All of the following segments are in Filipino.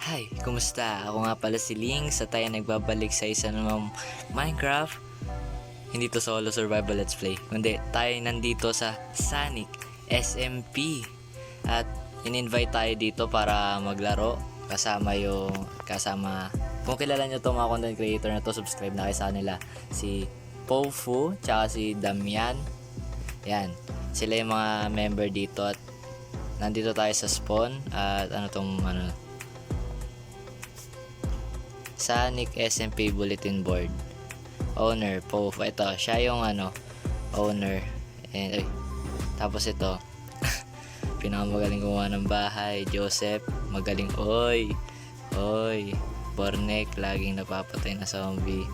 Hi, kumusta? Ako nga pala si Ling sa tayo nagbabalik sa isa namang Minecraft. Hindi to solo survival let's play, kundi tayo nandito sa Sonic SMP. At in-invite tayo dito para maglaro kasama kung kilala nyo to mga content creator na to, subscribe na kayo sa kanila, si Pofu tsaka si Damian. Yan, sila yung mga member dito at nandito tayo sa spawn at Sonic SMP Bulletin Board. Owner, Pofu. Ito, siya yung owner. And, tapos ito, pinakamagaling gumawa ng bahay, Joseph. Magaling, oy. Bornek, laging napapatay na zombie.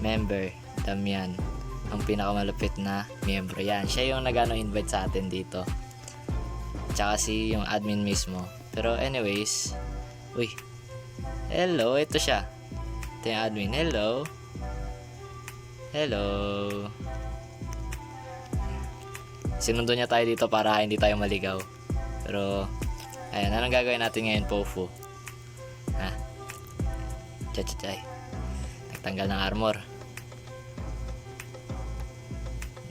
Member, Damian. Ang pinakamalupit na miyembro. Yan, siya yung invite sa atin dito. Tsaka si yung admin mismo. Pero anyways, hello, ito siya. Ito yung admin. Hello. Sinundo niya tayo dito para hindi tayo maligaw. Pero, ayan, anong gagawin natin ngayon, Pofu? Chachay. Nagtanggal ng armor.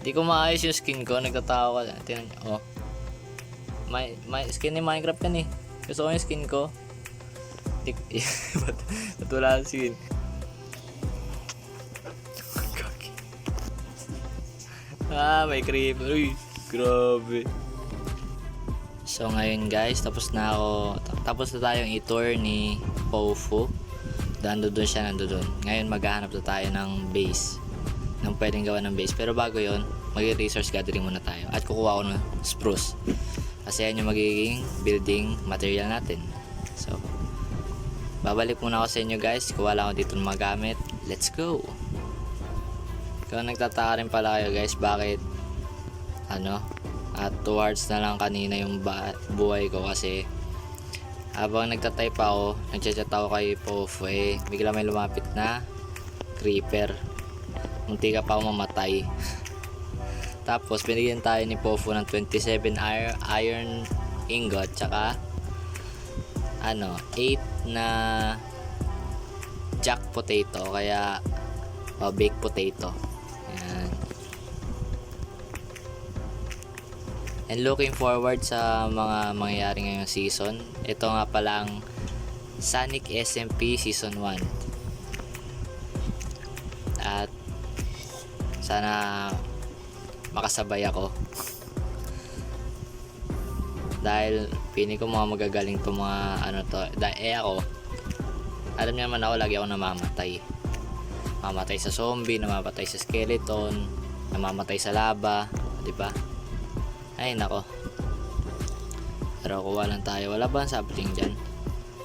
Hindi ko maayos yung skin ko. Nagtatawa ka. Tingnan nyo. May skin ni Minecraft yan eh. Gusto ko yung skin ko. Ba't wala ang skin? May creeper. Uy, grabe. So ngayon guys, tapos na tayong i-tour ni Pofu. Nandun siya. Ngayon maghahanap na tayo ng base, ng pwedeng gawa ng base. Pero bago yon, mag-resource gathering muna tayo at kukuha ko ng spruce kasi yan yung magiging building material natin. So babalik muna ako sa inyo guys. Kuha lang ako dito ng mga gamit. Let's go. Kung nagtataka rin pala kayo guys, bakit at 2 hours na lang kanina yung buhay ko, kasi habang nagtatype ako, nagchat ako kay Pofu, bigla may lumapit na creeper. Munti ka pa ako mamatay. Tapos binigyan tayo ni Pofu ng 27 iron ingot, tsaka 8 na jack potato, kaya baked potato. Yan. And looking forward sa mga mangyayari ngayong season. Ito nga pala ang Sonic SMP Season 1. At sana makasabay ako. Dahil pini ko mga magagaling to mga ako. Alam niyo naman ako, lagi ako namamatay. Namamatay sa zombie, namamatay sa skeleton, namamatay sa lava, di ba? Ay nako. Pero kuha lang tayo. Wala ba ang sapling dyan?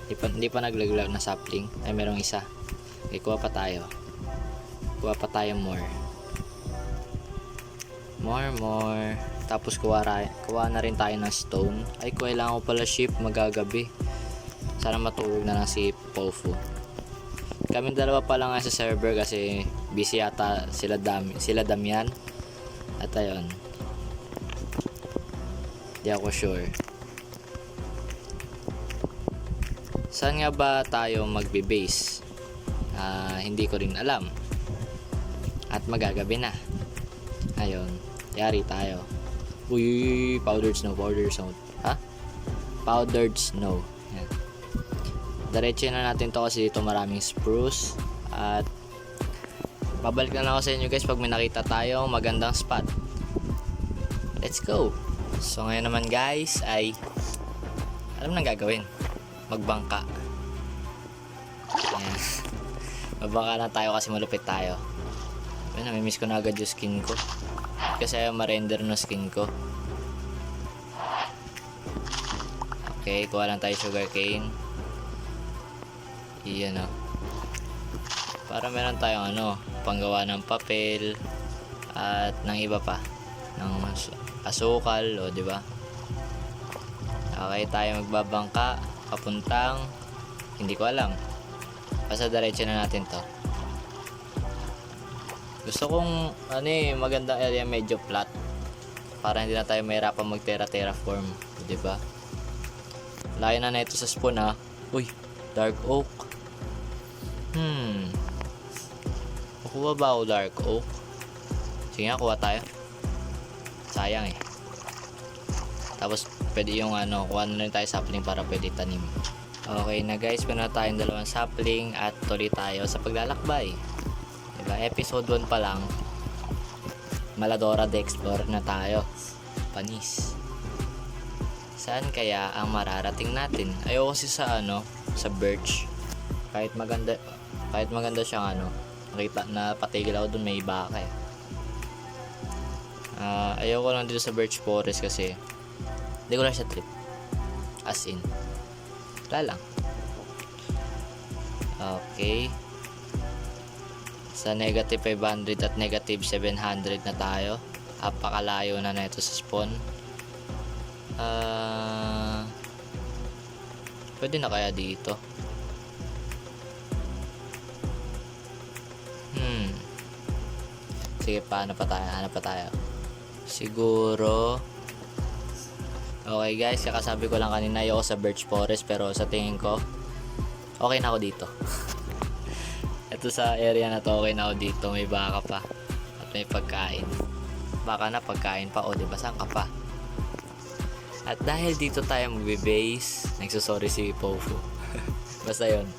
Hindi pa naglaglag na sapling. Ay, merong isa. Okay, kuha pa tayo. More. Tapos kuha na rin tayo ng stone. Ay, kailangan ko pala ship magagabi. Sana matulog na lang si Pofu. Kaming dalawa pa lang sa server kasi busy yata sila Damian. At ayun, di ako sure. Saan nga ba tayo magbe-base? Hindi ko rin alam. At magagabi na. Ayun, yari tayo. Uy, powdered snow. Powdered snow. Yan. Diretso na natin to kasi dito maraming spruce. At babalik na lang ako sa inyo guys pag may nakita tayong magandang spot. Let's go. So ngayon naman guys ay alam nang gagawin. Magbangka. Ayan. Magbangka na tayo kasi malupit tayo. Ayun, namimiss ko na agad yung skin ko. Kasi ayaw ma-render no skin ko. Okay, kuha lang tayo sugarcane. Iyan para meron tayong panggawa ng papel at ng iba pa, ng asukal, di ba? Okay, tayo magbabangka papuntang hindi ko alam. Basta diretso na natin to. Gusto kong magandang area, medyo flat, para hindi na tayo mahirapan mag terraform, di ba? Layo na ito sa spawn ha. Uy, Dark oak. Kukuha ba ako dark oak? Sige nga, kuha tayo. Sayang eh. Tapos pwede yung kuha na rin tayo sapling para pwede tanim. Okay na guys, meron na tayong 2 sapling at tuloy tayo sa paglalakbay. Diba, episode 1 pa lang, Maladora de Explorer na tayo. Panis. Saan kaya ang mararating natin? Ayoko kasi sa birch. Kahit maganda siyang nakita na patigil ako dun, may baka eh. Ayoko lang dito sa birch forest kasi hindi ko lang siya trip. As in, wala lang. Okay. Sa negative 500 at negative 700 na tayo. Apakalayo na ito sa spawn. Pwede na kaya dito? Sige, paano pa tayo? Hanap pa tayo. Siguro okay guys, kakasabi ko lang kanina ayoko sa birch forest, pero sa tingin ko okay na ako dito. Ito sa area na to, okay na ako dito. May baka pa at may pagkain. Baka na pagkain pa, o diba, saan ka pa? At dahil dito tayo magbe-base, nagsusorry si Pofu. Basta yun,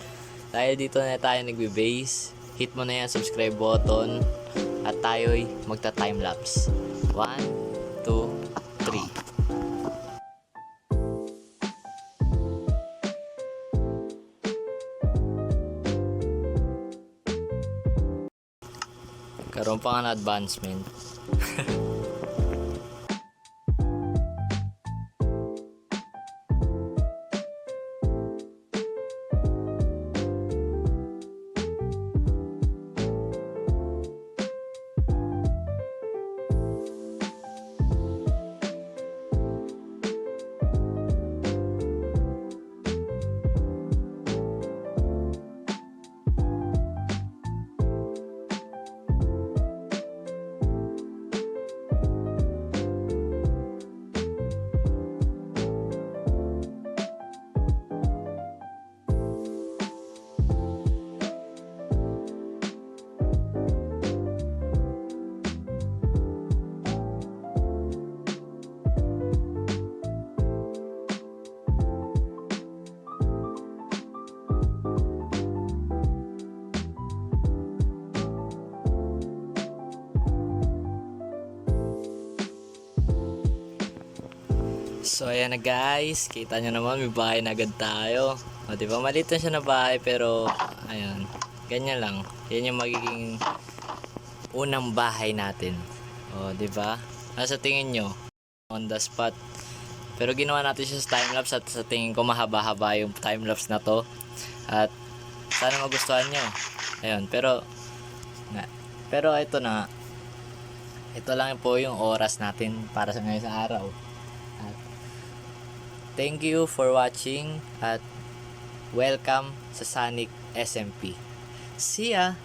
dahil dito na tayo nagbe-base, hit mo na yung subscribe button at tayo'y magta-timelapse. 1, 2, 3. Karoon pa nga na advancement. So ayan na guys, kita nyo naman, may bahay na agad tayo. O diba, maliit na siya na bahay, pero ayun, ganyan lang. Yan yung magiging unang bahay natin. O diba, sa tingin nyo, on the spot. Pero ginawa natin siya sa timelapse at sa tingin ko mahaba-haba yung timelapse na to. At sana magustuhan nyo. Ayun, pero ito na. Ito lang po yung oras natin para sa ngayon sa araw. At thank you for watching at welcome sa Sonic SMP. See ya!